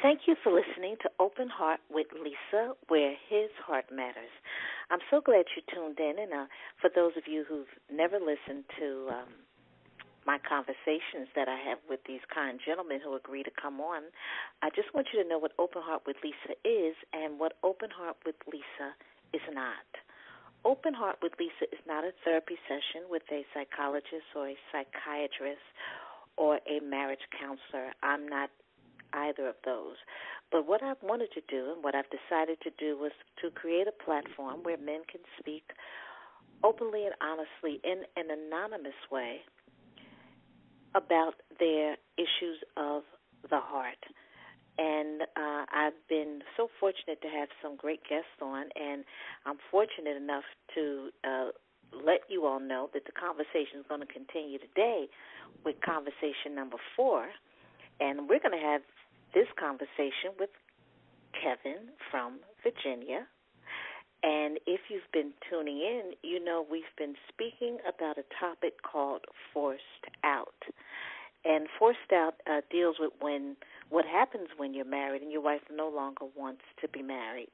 Thank you for listening to Open Heart with Lisa, where his heart matters. I'm so glad you tuned in, and for those of you who've never listened to my conversations that I have with these kind gentlemen who agree to come on, I just want you to know what Open Heart with Lisa is and what Open Heart with Lisa is not. Open Heart with Lisa is not a therapy session with a psychologist or a psychiatrist or a marriage counselor. I'm not either of those. But what I wanted to do and what I've decided to do was to create a platform where men can speak openly and honestly in an anonymous way about their issues of the heart. And I've been so fortunate to have some great guests on, and I'm fortunate enough to let you all know that the conversation is going to continue today with conversation number 4. And we're going to have this conversation with Kevin from Virginia. And if you've been tuning in, you know we've been speaking about a topic called forced out. And forced out deals with what happens when you're married and your wife no longer wants to be married.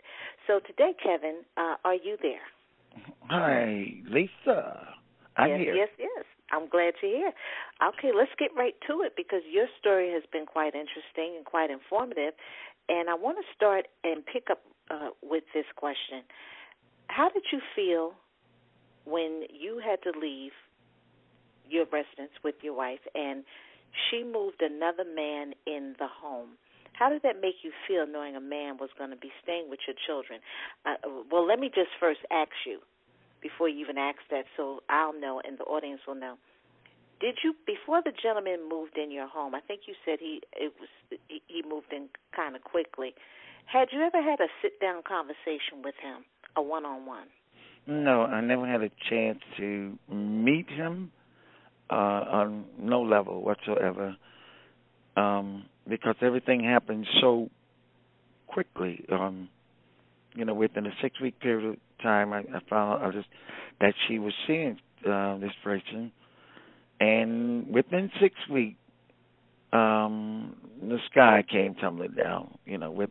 So today, Kevin, are you there? Hi, Lisa. I'm here. Yes. I'm glad you're here. Okay, let's get right to it because your story has been quite interesting and quite informative. And I want to start and pick up with this question. How did you feel when you had to leave your residence with your wife and she moved another man in the home? How did that make you feel knowing a man was going to be staying with your children? Well, let me just first ask you, before you even ask that, so I'll know and the audience will know. Did you, before the gentleman moved in your home, I think you said he moved in kind of quickly, had you ever had a sit-down conversation with him, a one-on-one? No, I never had a chance to meet him on no level whatsoever because everything happened so quickly. Within a 6-week period of time, I found out that she was seeing this person, and within 6 weeks, the sky came tumbling down. With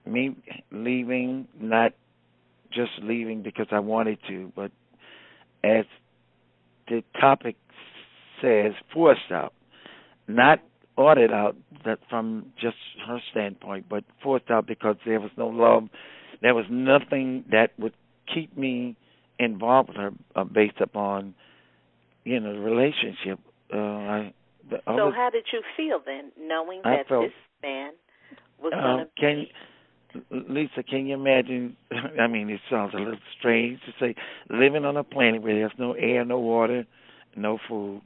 me leaving, not just leaving because I wanted to, but as the topic says, forced out, not ordered out, that from just her standpoint, but forced out because there was no love. There was nothing that would keep me involved with her based upon, the relationship. So how did you feel then, knowing that this man was going to be... Lisa, can you imagine? I mean, it sounds a little strange to say living on a planet where there's no air, no water, no food.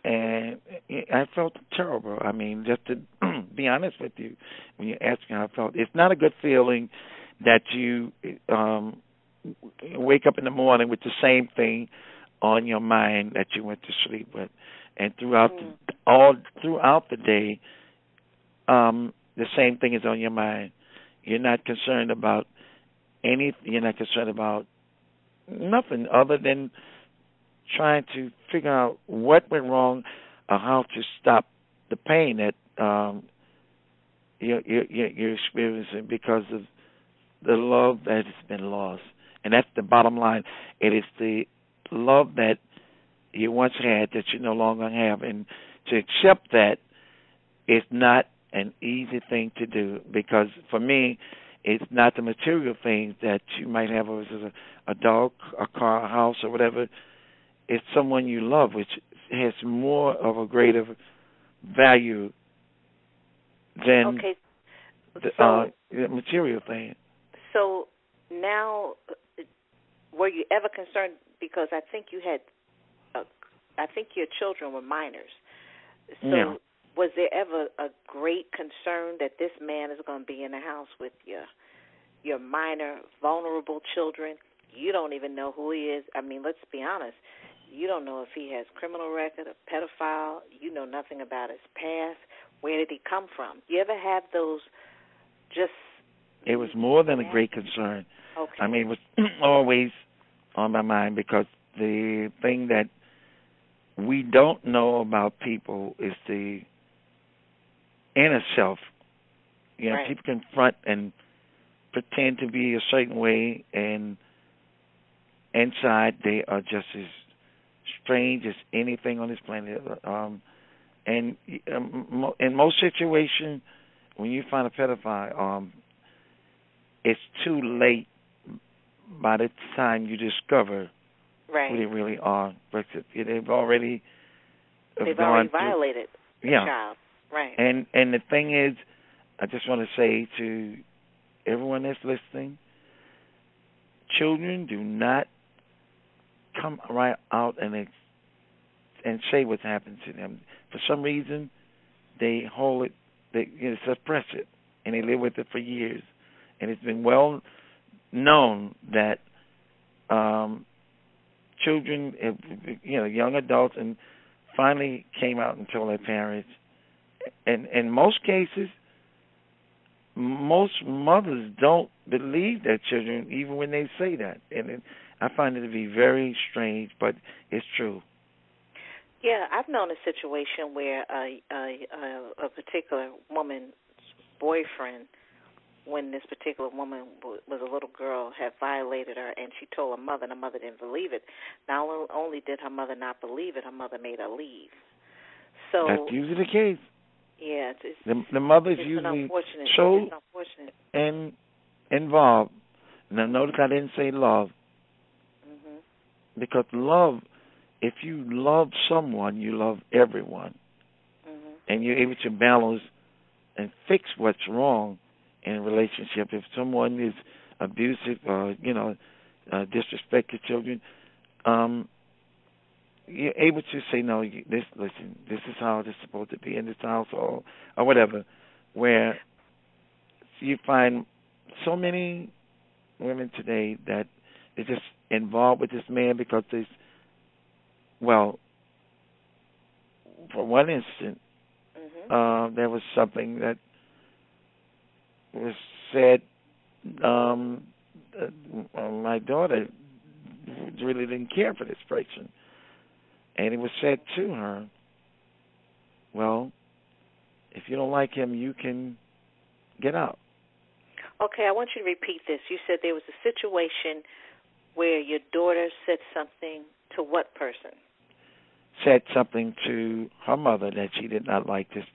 And I felt terrible. I mean, just to be honest with you, when you ask me how I felt, it's not a good feeling that you wake up in the morning with the same thing on your mind that you went to sleep with, and throughout the day, the same thing is on your mind. You're not concerned about anything. You're not concerned about nothing other than trying to figure out what went wrong or how to stop the pain that you're experiencing because of the love that has been lost. And that's the bottom line. It is the love that you once had that you no longer have. And to accept that is not an easy thing to do because, for me, it's not the material things that you might have, as a dog, a car, a house, or whatever. It's someone you love, which has more of a greater value than the material thing. So now, were you ever concerned? Because I think you had, I think your children were minors. So yeah. Was there ever a great concern that this man is going to be in the house with your minor, vulnerable children? You don't even know who he is. I mean, let's be honest. You don't know if he has criminal record, a pedophile. You know nothing about his past. Where did he come from? You ever have those just... It was more than a great concern. Okay. I mean, it was always on my mind because the thing that we don't know about people is the inner self. Right. People confront and pretend to be a certain way, and inside they are just as strange as anything on this planet. And in most situations, when you find a pedophile, it's too late by the time you discover who they really are. But they've already violated the child. Right. And the thing is, I just want to say to everyone that's listening, children do not come right out and say what's happened to them. For some reason, they hold it, they suppress it, and they live with it for years. And it's been well known that children, young adults, and finally came out and told their parents. And in most cases, most mothers don't believe their children, even when they say that. And I find it to be very strange, but it's true. Yeah, I've known a situation where a particular woman's boyfriend, when this particular woman was a little girl, had violated her, and she told her mother, and her mother didn't believe it. Not only did her mother not believe it, her mother made her leave. So that's usually the case. Yeah, the mother's it's usually so and involved. Now, notice I didn't say love, because love, if you love someone, you love everyone, and you're able to balance and fix what's wrong in a relationship. If someone is abusive or disrespect your children, you're able to say, no, this is how it is supposed to be in this household, or whatever, where you find so many women today that they're just involved with this man because for one instant, there was something that was said, my daughter really didn't care for this person. And it was said to her, well, if you don't like him, you can get out. Okay, I want you to repeat this. You said there was a situation where your daughter said something to what person? Said something to her mother that she did not like this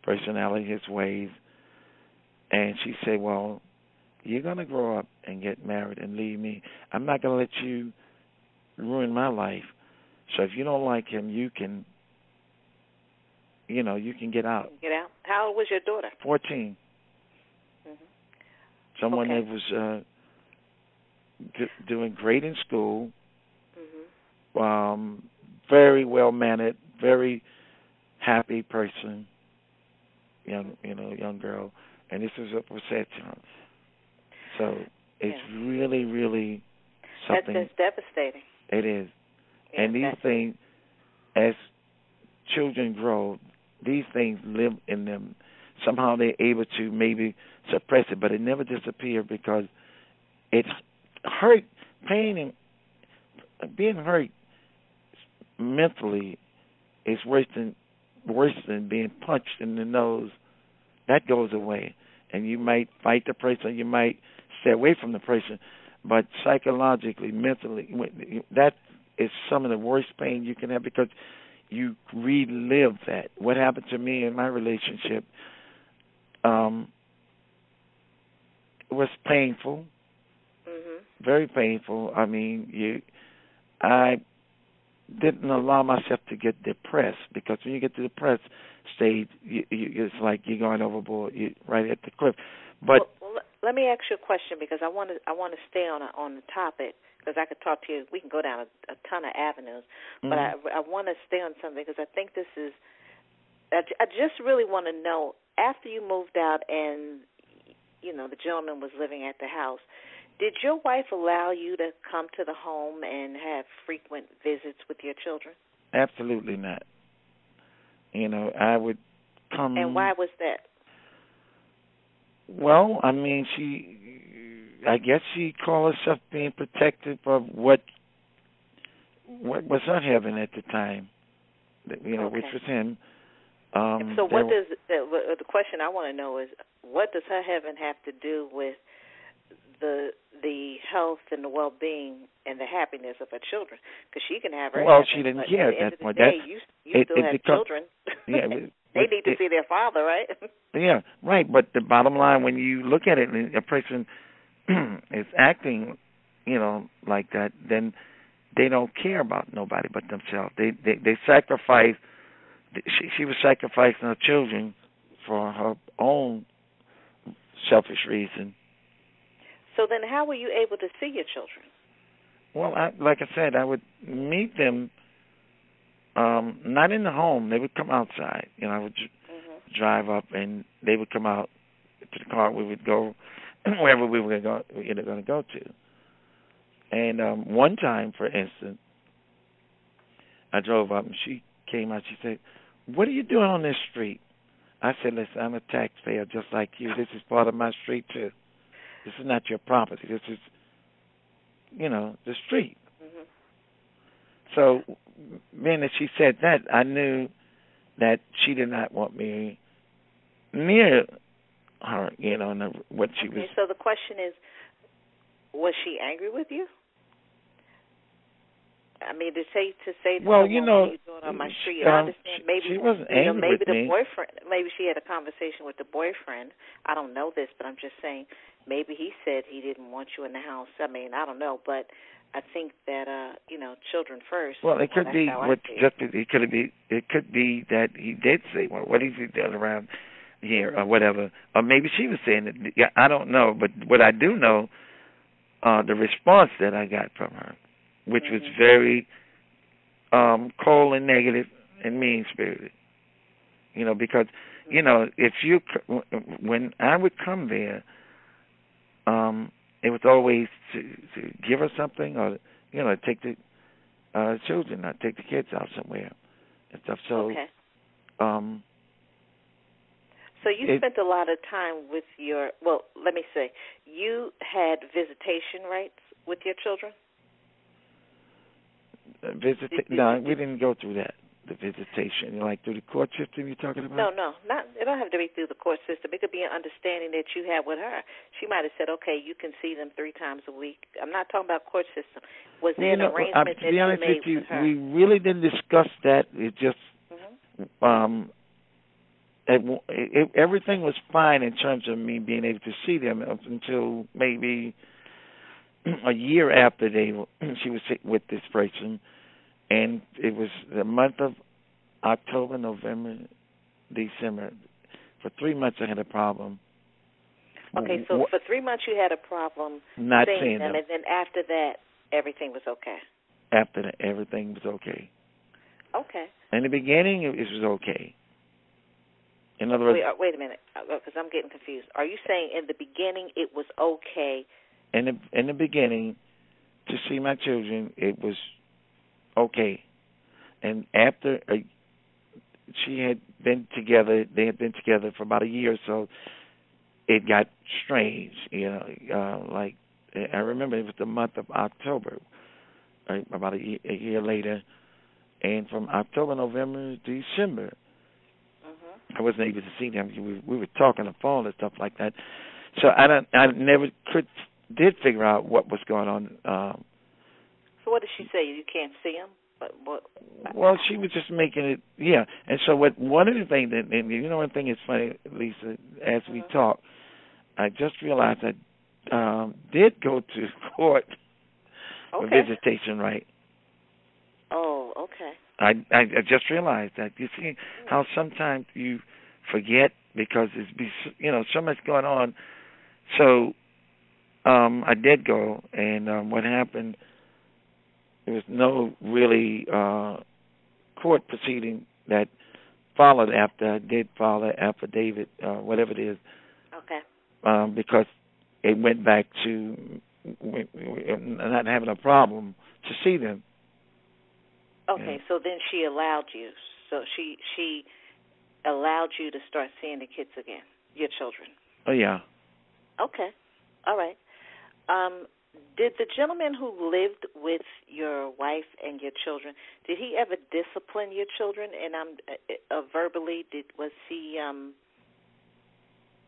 personality, his ways. And she said, well, you're going to grow up and get married and leave me. I'm not going to let you ruin my life. So if you don't like him, you can get out. Get out? How old was your daughter? 14. Someone that was doing great in school, very well-mannered, very happy person, young girl. And this is what was said to her. So it's really, really something. That's devastating. It is. And these things, as children grow, these things live in them. Somehow they're able to maybe suppress it, but it never disappears because it's hurt, pain, and being hurt mentally is worse than being punched in the nose. That goes away, and you might fight the person, you might stay away from the person, but psychologically, mentally, that is some of the worst pain you can have because you relive that. What happened to me in my relationship was painful, very painful. I mean, I didn't allow myself to get depressed because when you get to the depressed stage, it's like you're going overboard, you're right at the cliff. But let me ask you a question because I want to stay on the topic. Because I could talk to you, we can go down a ton of avenues, but I want to stay on something because I think this is, I just really want to know, after you moved out and, the gentleman was living at the house, did your wife allow you to come to the home and have frequent visits with your children? Absolutely not. I would come. And why was that? Well, I mean, I guess she called herself being protective of what was her heaven at the time, which was him. So what does the question I want to know is, what does her heaven have to do with the health and the well-being and the happiness of her children? Because she can have her. Well, heaven, she didn't but care at at the end that of the point. day, you still have children. Yeah, they need to see their father, right? Yeah, right. But the bottom line, when you look at it, and a person is acting, like that, then they don't care about nobody but themselves. They sacrifice. She was sacrificing her children for her own selfish reason. So then how were you able to see your children? Well, like I said, I would meet them not in the home. They would come outside. I would drive up, and they would come out to the car. We would go wherever we were going to go to. And one time, for instance, I drove up, and she came out. She said, "What are you doing on this street?" I said, "Listen, I'm a taxpayer just like you. This is part of my street, too. This is not your property. This is, the street." Mm-hmm. So, being that she said that, I knew that she did not want me near her, and what she was. So the question is, was she angry with you? I mean, to say well, someone, what are you doing on my street? I understand maybe she wasn't angry maybe with the me. boyfriend, maybe she had a conversation with the boyfriend. I don't know this, but I'm just saying maybe he said he didn't want you in the house. I mean, I don't know, but I think that children first. Well, it could be what it could be that he did say, "Well, what is he doing around here?" or whatever, or maybe she was saying it. Yeah, I don't know, but what I do know, the response that I got from her, which was very cold and negative and mean-spirited. Because if when I would come there, it was always to give her something, or take the children, or take the kids out somewhere and stuff. So, okay. So you spent a lot of time with your. Well, let me say, you had visitation rights with your children. No, we didn't go through that. The visitation, like through the court system, you're talking about? No, not. It don't have to be through the court system. It could be an understanding that you had with her. She might have said, "Okay, you can see them 3 times a week." I'm not talking about court system. Was there an arrangement that you made with her? We really didn't discuss that. It just everything was fine in terms of me being able to see them up until maybe a year after she was with this person. And it was the month of October, November, December. For 3 months, I had a problem. Okay, so for 3 months, you had a problem not seeing them. And then after that, everything was okay. After that, everything was okay. Okay. In the beginning, it was okay. In other words, wait a minute, because I'm getting confused. Are you saying in the beginning it was okay? In the beginning, to see my children, it was okay. And after they had been together for about a year or so, it got strange. Like I remember it was the month of October, about a year later, and from October, November, December, I wasn't able to see them. We were talking on the phone and stuff like that. So I never did figure out what was going on. So what did she say? You can't see them? Well, she was just making it, yeah. And so one of the things that, and one thing is funny, Lisa, as we talk, I just realized I did go to court for visitation right. Oh, okay. I just realized that. You see how sometimes you forget because there's so much going on. So I did go, and what happened, there was no really court proceeding that followed after I did file that affidavit, whatever it is. Okay. Because it went back to not having a problem to see them. Okay, so then she allowed you. So she allowed you to start seeing the kids again, your children. Oh, yeah. Okay. All right. Did the gentleman who lived with your wife and your children, did he ever discipline your children? And verbally, was he?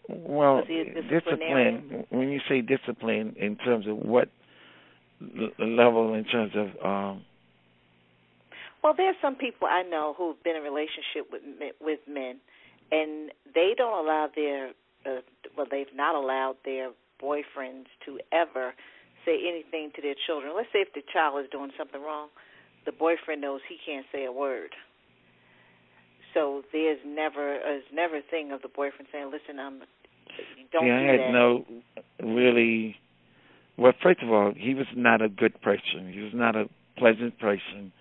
Well, was he a disciplinarian? discipline. When you say discipline, in terms of what level? In terms of. Well, there's some people I know who've been in a relationship with men, and they don't allow their. They've not allowed their boyfriends to ever say anything to their children. Let's say if the child is doing something wrong, the boyfriend knows he can't say a word. So there's never a thing of the boyfriend saying, "Listen, don't do that." I had no really. Well, first of all, he was not a good person. He was not a pleasant person.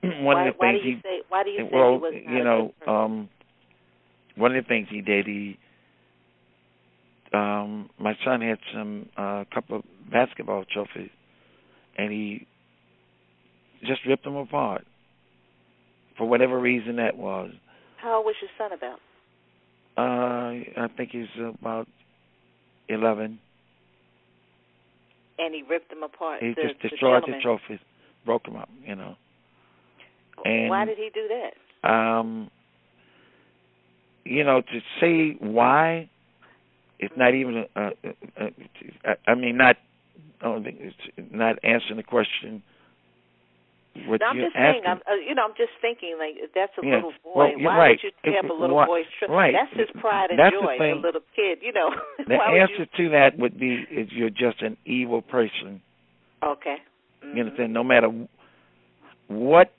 Why do you say he was not a good person? One of the things he did, my son had a couple of basketball trophies, and he just ripped them apart for whatever reason that was. How old was your son about? I think he's about 11. And he ripped them apart. He just destroyed the trophies, broke them up, And why did he do that? To say why, it's not even. Not answering the question. I'm just saying. I'm just thinking like that's a little boy. Well, why would you have a little boy's trip? Right. That's his pride and that's joy. The little kid, The answer to that would be: is you're just an evil person. Okay. Mm-hmm. You understand? No matter what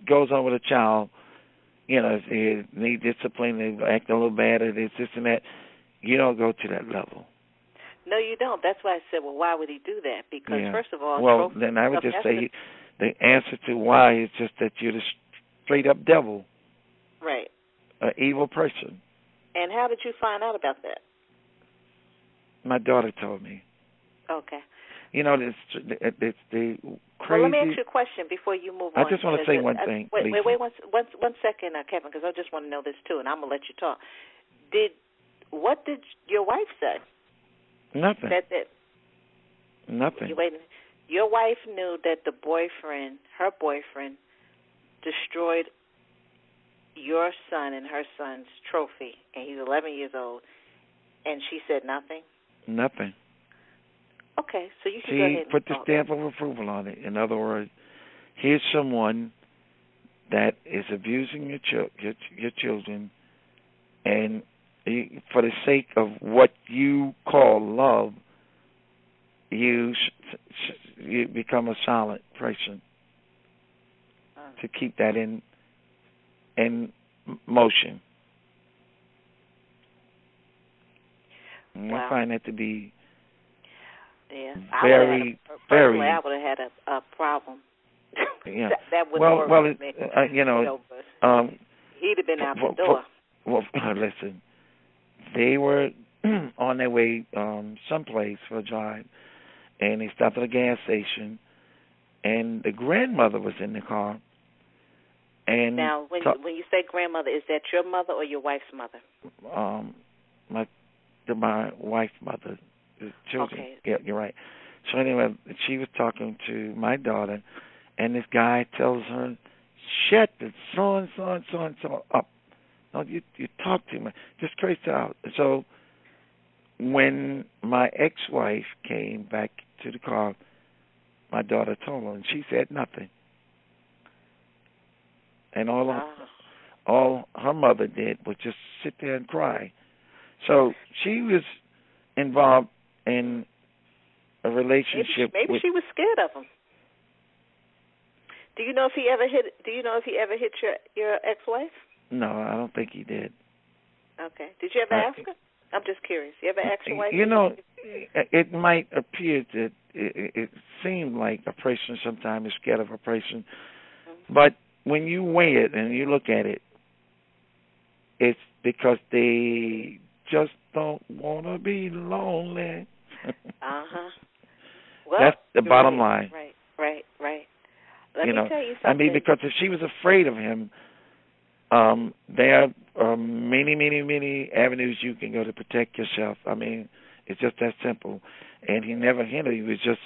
goes on with a child, if they need discipline, they act a little bad, or this and that, you don't go to that level. No, you don't. That's why I said, well, why would he do that? Because, first of all... Well, then I would just say the answer to why is just that you're the straight-up devil. Right. An evil person. And how did you find out about that? My daughter told me. Okay. It's the crazy... Well, let me ask you a question before you move on. I just want to say one thing. Wait one second, Kevin, because I just want to know this, too, and I'm going to let you talk. What did your wife say? Nothing. Nothing. Your wife knew that her boyfriend, destroyed your son and her son's trophy, and he's 11 years old, and she said nothing? Nothing. Okay, so you can go ahead and put the stamp of approval on it. In other words, here's someone that is abusing your children, and for the sake of what you call love, you become a silent person to keep that in motion. And I find that to be very, very. I would have had a problem. Yeah. that would work me. He'd have been out the door. Well, listen. They were on their way someplace for a drive, and they stopped at a gas station, and the grandmother was in the car. And now, when you say grandmother, is that your mother or your wife's mother? My wife's mother. The children. Okay. Yeah, you're right. So anyway, she was talking to my daughter, and this guy tells her, "Shut the so and so up. No, you talk to me. Just crazy out." So when my ex-wife came back to the car, my daughter told her, and she said nothing. And all her mother did was just sit there and cry. So she was involved in a relationship. Maybe she was scared of him. Do you know if he ever hit your ex-wife? No, I don't think he did. Okay. Did you ever ask her? I'm just curious. You ever ask your wife? It might appear that it seemed like a person sometimes is scared of a person, but when you weigh it and you look at it, it's because they just don't want to be lonely. Well, that's the bottom line. Right. Let me tell you something. I mean, because if she was afraid of him, there are many, many, many avenues you can go to protect yourself. I mean, it's just that simple. and he never hit her. He was just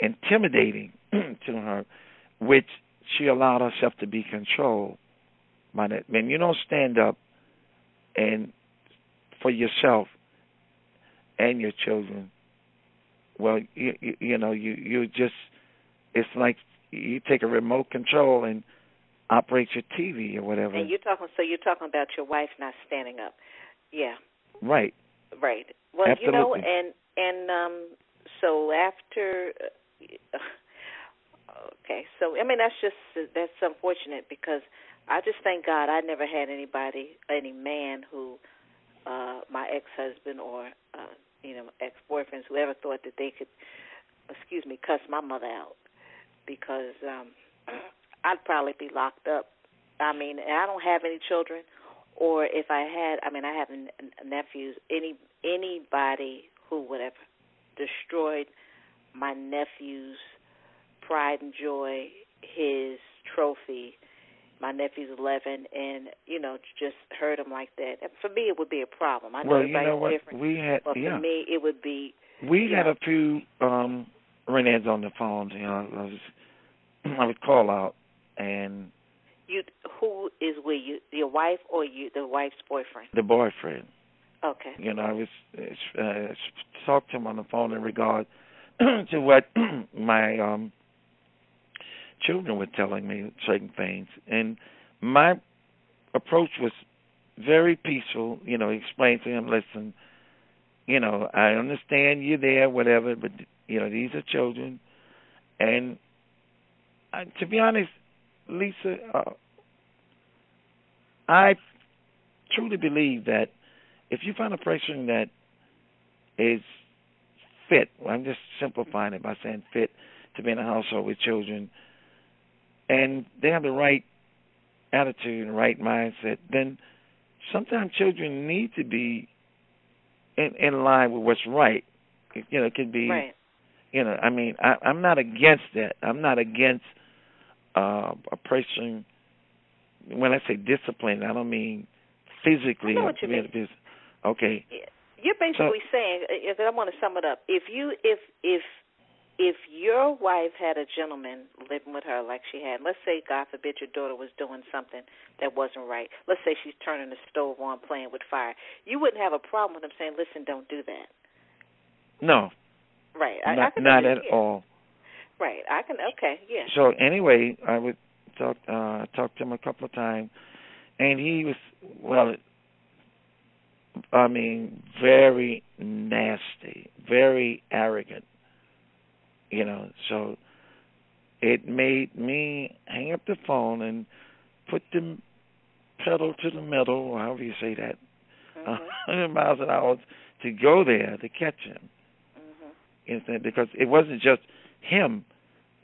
intimidating to her, which she allowed herself to be controlled by that. When you don't stand up and for yourself and your children, well, you just, it's like you take a remote control and operate your TV or whatever. And you're talking about your wife not standing up. Yeah. Right. Right. Well, Absolutely. So after, okay, so I mean that's unfortunate, because I just thank God I never had any man who, my ex-husband or ex-boyfriends, who ever thought that they could, cuss my mother out, because I'd probably be locked up. I mean, and I don't have any children, or if I had, I have nephews. Anybody who would have destroyed my nephew's pride and joy, his trophy. My nephew's 11, and just hurt him like that. And for me, it would be a problem. I know everybody's different. But for me, it would be. We had a few Renee's on the phone. I would call out, and who is with you? Your wife or the wife's boyfriend? The boyfriend. Okay. I was talked to him on the phone in regard to what my children were telling me certain things, and my approach was very peaceful. Explain to him, listen, I understand you're there, whatever, but these are children, and to be honest, Lisa, I truly believe that if you find a person that is fit, I'm just simplifying it by saying fit to be in a household with children, and they have the right attitude and right mindset, then sometimes children need to be in line with what's right. It can be, right. I'm not against that. I'm not against a person. When I say discipline, I don't mean physically. I know what you mean. Okay. You're basically saying, I want to sum it up. If your wife had a gentleman living with her like she had, let's say, God forbid, your daughter was doing something that wasn't right. Let's say she's turning the stove on, playing with fire. You wouldn't have a problem with him saying, listen, don't do that. No. Right. Not at all. Right. Okay, yeah. So anyway, I would talk to him a couple of times, and he was, very nasty, very arrogant. So it made me hang up the phone and put the pedal to the metal, or however you say that, 100 miles an hour to go there to catch him. Because it wasn't just him.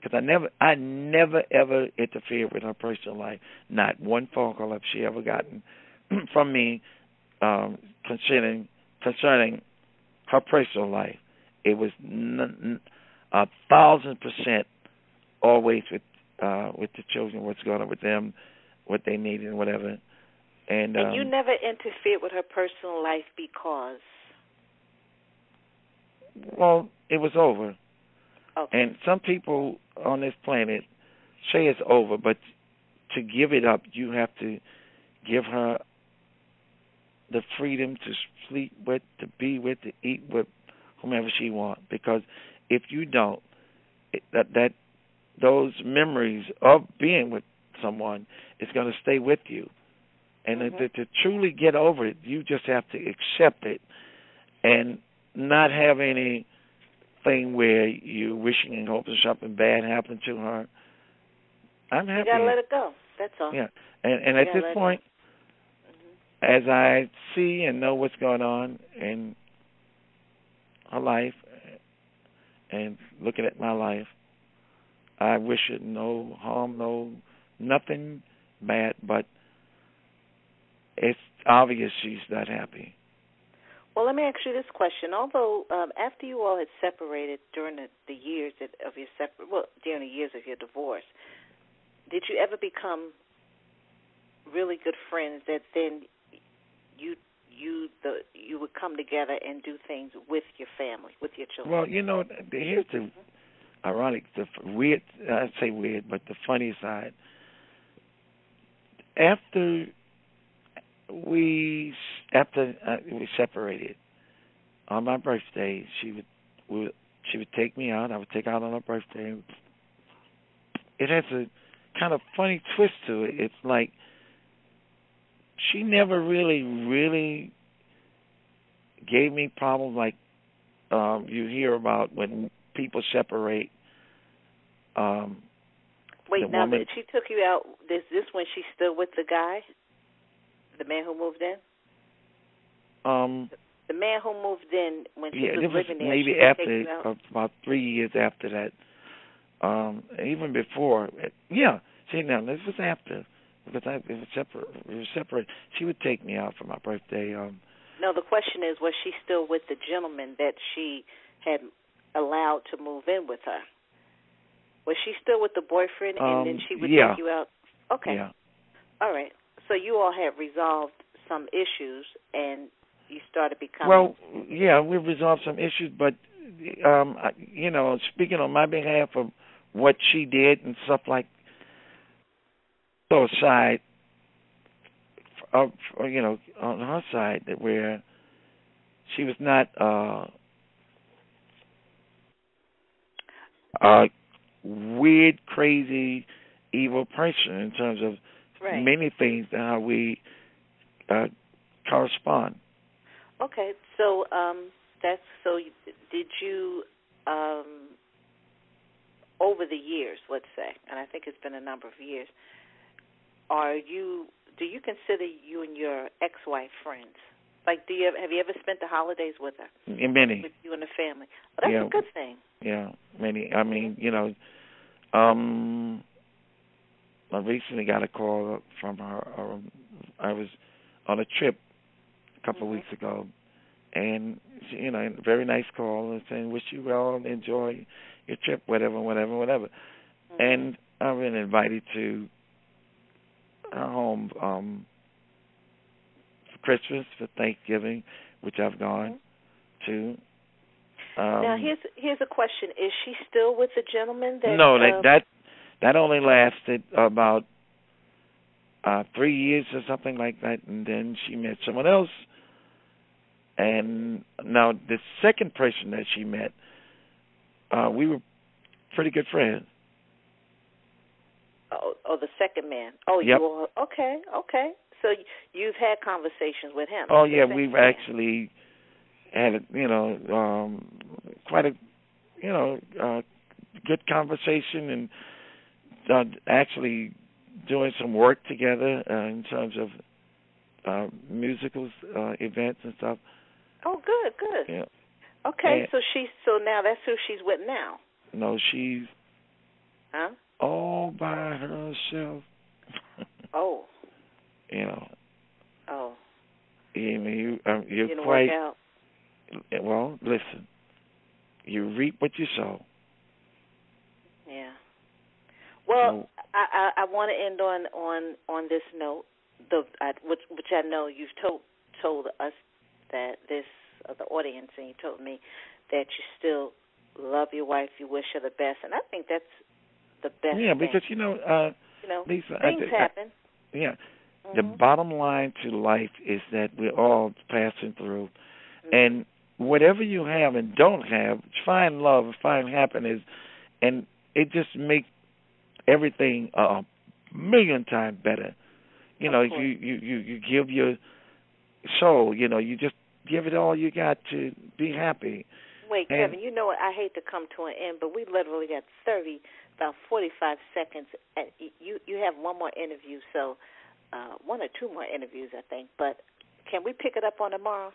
Because I never ever interfered with her personal life. Not one phone call have she ever gotten from me concerning her personal life. It was 1,000% always with the children, what's going on with them, what they need and whatever. And you never interfered with her personal life because? Well, it was over. Okay. And some people on this planet say it's over, but to give it up, you have to give her the freedom to sleep with, to be with, to eat with whomever she wants. Because if you don't, that those memories of being with someone is going to stay with you. And to truly get over it, you just have to accept it and not have anything where you're wishing and hoping something bad happened to her. I'm happy. You got to let it go. That's all. Yeah. And at this point, as I see and know what's going on in her life and looking at my life, I wish it no harm, nothing bad, but it's obvious she's not happy. Well, let me ask you this question. Although after you all had separated during the years of your during the years of your divorce, did you ever become really good friends that then you would come together and do things with your family, with your children? Well, here's the ironic, the weird, I'd say weird, but the funny side. After we separated on my birthday, she would take me out. I would take her out on her birthday. It has a kind of funny twist to it. It's like she never really gave me problems like you hear about when people separate. Wait, now that she took you out, is this when she's still with the guy, the man who moved in? The man who moved in when she was living there. Maybe after about 3 years after that. Even before. Yeah. See, now this was after because we were separate. She would take me out for my birthday. No, the question is, was she still with the gentleman that she had allowed to move in with her? Was she still with the boyfriend, and then she would take you out? Okay. Yeah. All right. So you all had resolved some issues, and you started becoming... Well, yeah, we resolved some issues, but, speaking on my behalf of what she did and stuff like so side, on her side, that where she was not weird, crazy, evil person in terms of many things and how we correspond. Okay, so did you over the years, let's say, and I think it's been a number of years, do you consider you and your ex-wife friends? Like, have you ever spent the holidays with her? Many. With you and the family. Well, that's a good thing. Yeah, many. I mean, I recently got a call from her. I was on a trip a couple of weeks ago, and she, very nice call and saying, "Wish you well, enjoy your trip, whatever." Mm-hmm. And I've been invited to her home for Christmas, for Thanksgiving, which I've gone to. Now, here's a question: is she still with the gentleman that? No, that only lasted about 3 years or something like that, and then she met someone else. And now the second person that she met, we were pretty good friends. Oh, the second man. Oh, yep. Okay. So you've had conversations with him. Oh, yeah, we've actually had, quite a, good conversation, and actually doing some work together in terms of musical events and stuff. Oh, good. Yeah. Okay, and so now that's who she's with now. No, she's all by herself. Oh. Oh. You're didn't quite. Work out. Well, listen. You reap what you sow. Yeah. Well, I want to end on this note, which I know you've told us that the audience, and you told me that you still love your wife, you wish her the best, and I think that's the best. Yeah, thing. because Lisa, things happen. Yeah. Mm-hmm. The bottom line to life is that we're all passing through, and whatever you have and don't have, find love, find happiness, and it just makes everything a million times better. If you give your soul, you just give it all you got to be happy. Wait, Kevin, you know what? I hate to come to an end, but we literally got about 45 seconds. And you have one more interview, so one or two more interviews, I think. But can we pick it up on tomorrow?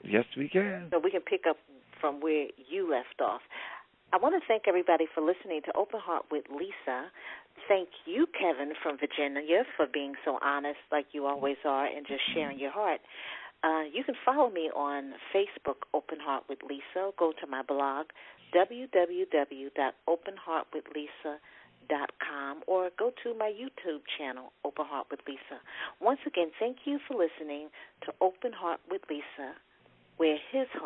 Yes, we can. So we can pick up from where you left off. I want to thank everybody for listening to Open Heart with Lisa. Thank you, Kevin from Virginia, for being so honest like you always are and just sharing your heart. You can follow me on Facebook, Open Heart with Lisa. Go to my blog, www.openheartwithlisa.com. openheartwithlisa.com or go to my YouTube channel, Open Heart with Lisa. Once again, thank you for listening to Open Heart with Lisa, where his heart